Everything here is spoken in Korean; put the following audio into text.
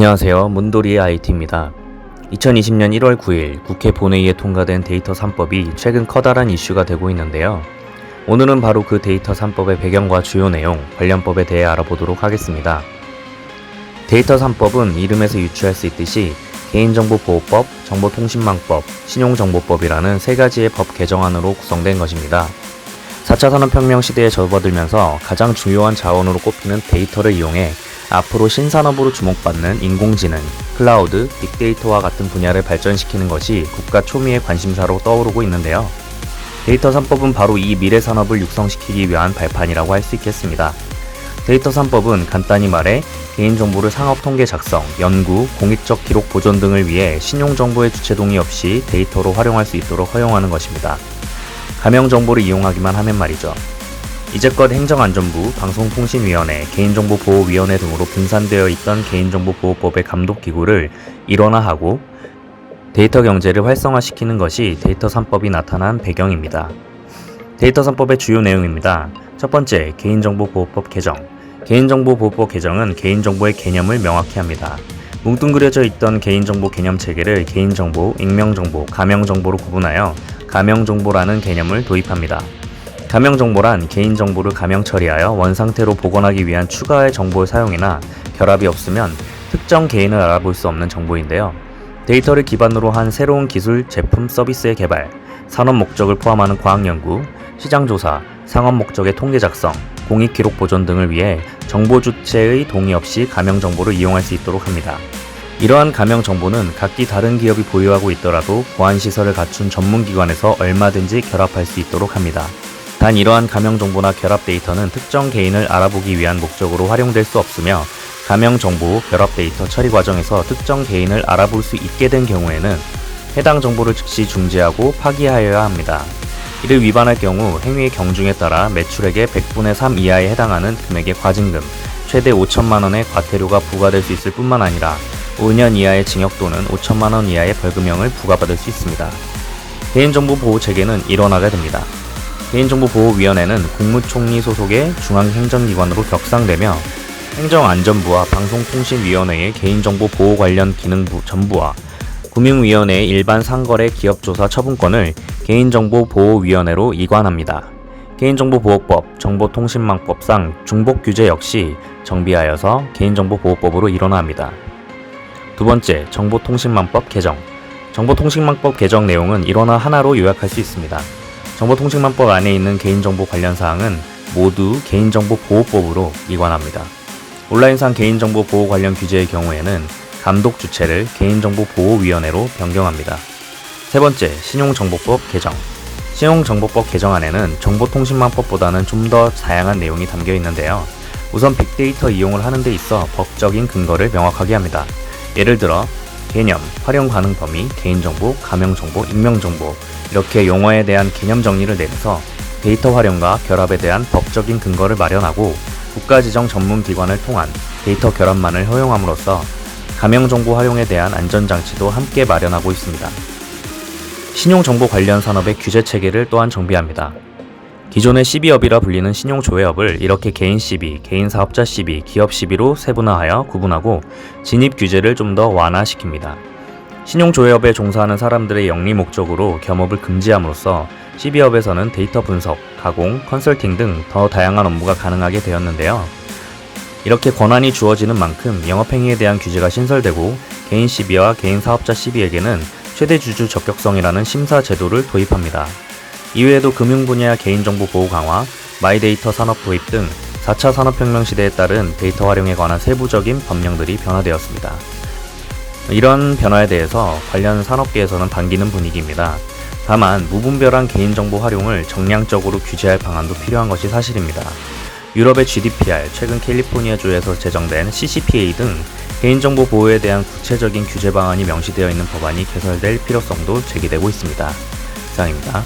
안녕하세요. 문도리의 IT입니다. 2020년 1월 9일 국회 본회의에 통과된 데이터 3법이 최근 커다란 이슈가 되고 있는데요. 오늘은 바로 그 데이터 3법의 배경과 주요 내용, 관련법에 대해 알아보도록 하겠습니다. 데이터 3법은 이름에서 유추할 수 있듯이 개인정보보호법, 정보통신망법, 신용정보법이라는 세 가지의 법 개정안으로 구성된 것입니다. 4차 산업혁명 시대에 접어들면서 가장 중요한 자원으로 꼽히는 데이터를 이용해 앞으로 신산업으로 주목받는 인공지능, 클라우드, 빅데이터와 같은 분야를 발전시키는 것이 국가 초미의 관심사로 떠오르고 있는데요. 데이터 3법은 바로 이 미래 산업을 육성시키기 위한 발판이라고 할 수 있겠습니다. 데이터 3법은 간단히 말해 개인정보를 상업통계 작성, 연구, 공익적 기록 보존 등을 위해 신용정보의 주체 동의 없이 데이터로 활용할 수 있도록 허용하는 것입니다. 가명정보를 이용하기만 하면 말이죠. 이제껏 행정안전부, 방송통신위원회, 개인정보보호위원회 등으로 분산되어 있던 개인정보보호법의 감독기구를 일원화하고 데이터 경제를 활성화시키는 것이 데이터 3법이 나타난 배경입니다. 데이터 3법의 주요 내용입니다. 첫 번째, 개인정보보호법 개정. 개인정보보호법 개정은 개인정보의 개념을 명확히 합니다. 뭉뚱그려져 있던 개인정보 개념 체계를 개인정보, 익명정보, 가명정보로 구분하여 가명정보라는 개념을 도입합니다. 가명정보란 개인정보를 가명 처리하여 원상태로 복원하기 위한 추가의 정보의 사용이나 결합이 없으면 특정 개인을 알아볼 수 없는 정보인데요. 데이터를 기반으로 한 새로운 기술, 제품, 서비스의 개발, 산업 목적을 포함하는 과학연구, 시장조사, 상업 목적의 통계 작성, 공익기록 보존 등을 위해 정보 주체의 동의 없이 가명정보를 이용할 수 있도록 합니다. 이러한 가명정보는 각기 다른 기업이 보유하고 있더라도 보안시설을 갖춘 전문기관에서 얼마든지 결합할 수 있도록 합니다. 단 이러한 가명정보나 결합 데이터는 특정 개인을 알아보기 위한 목적으로 활용될 수 없으며 가명정보, 결합 데이터 처리 과정에서 특정 개인을 알아볼 수 있게 된 경우에는 해당 정보를 즉시 중지하고 파기하여야 합니다. 이를 위반할 경우 행위의 경중에 따라 매출액의 100분의 3 이하에 해당하는 금액의 과징금, 최대 5천만원의 과태료가 부과될 수 있을 뿐만 아니라 5년 이하의 징역 또는 5천만원 이하의 벌금형을 부과받을 수 있습니다. 개인정보 보호 체계는 일원화가 됩니다. 개인정보보호위원회는 국무총리 소속의 중앙행정기관으로 격상되며 행정안전부와 방송통신위원회의 개인정보 보호 관련 기능부 전부와 금융위원회의 일반 상거래 기업조사 처분권을 개인정보보호위원회로 이관합니다. 개인정보보호법, 정보통신망법상 중복규제 역시 정비하여서 개인정보보호법으로 일원화합니다. 두 번째, 정보통신망법 개정. 정보통신망법 개정 내용은 일원화 하나로 요약할 수 있습니다. 정보통신망법 안에 있는 개인정보 관련 사항은 모두 개인정보보호법으로 이관합니다. 온라인상 개인정보 보호 관련 규제의 경우에는 감독 주체를 개인정보보호위원회로 변경합니다. 세 번째, 신용정보법 개정. 신용정보법 개정안에는 정보통신망법보다는 좀 더 다양한 내용이 담겨 있는데요. 우선 빅데이터 이용을 하는 데 있어 법적인 근거를 명확하게 합니다. 예를 들어 개념, 활용 가능 범위, 개인정보, 가명정보, 익명정보 이렇게 용어에 대한 개념 정리를 내려서 데이터 활용과 결합에 대한 법적인 근거를 마련하고 국가 지정 전문기관을 통한 데이터 결합만을 허용함으로써 가명정보 활용에 대한 안전장치도 함께 마련하고 있습니다. 신용정보 관련 산업의 규제 체계를 또한 정비합니다. 기존의 CB업이라 불리는 신용조회업을 이렇게 개인 CB, 개인사업자 CB, 기업 CB로 세분화하여 구분하고 진입 규제를 좀 더 완화시킵니다. 신용조회업에 종사하는 사람들의 영리 목적으로 겸업을 금지함으로써 CB업에서는 데이터 분석, 가공, 컨설팅 등 더 다양한 업무가 가능하게 되었는데요. 이렇게 권한이 주어지는 만큼 영업행위에 대한 규제가 신설되고 개인 CB와 개인사업자 CB에게는 최대 주주 적격성이라는 심사 제도를 도입합니다. 이외에도 금융 분야 개인정보 보호 강화, 마이데이터 산업 도입 등 4차 산업혁명 시대에 따른 데이터 활용에 관한 세부적인 법령들이 변화되었습니다. 이런 변화에 대해서 관련 산업계에서는 반기는 분위기입니다. 다만 무분별한 개인정보 활용을 정량적으로 규제할 방안도 필요한 것이 사실입니다. 유럽의 GDPR, 최근 캘리포니아주에서 제정된 CCPA 등 개인정보 보호에 대한 구체적인 규제 방안이 명시되어 있는 법안이 개설될 필요성도 제기되고 있습니다. 이상입니다.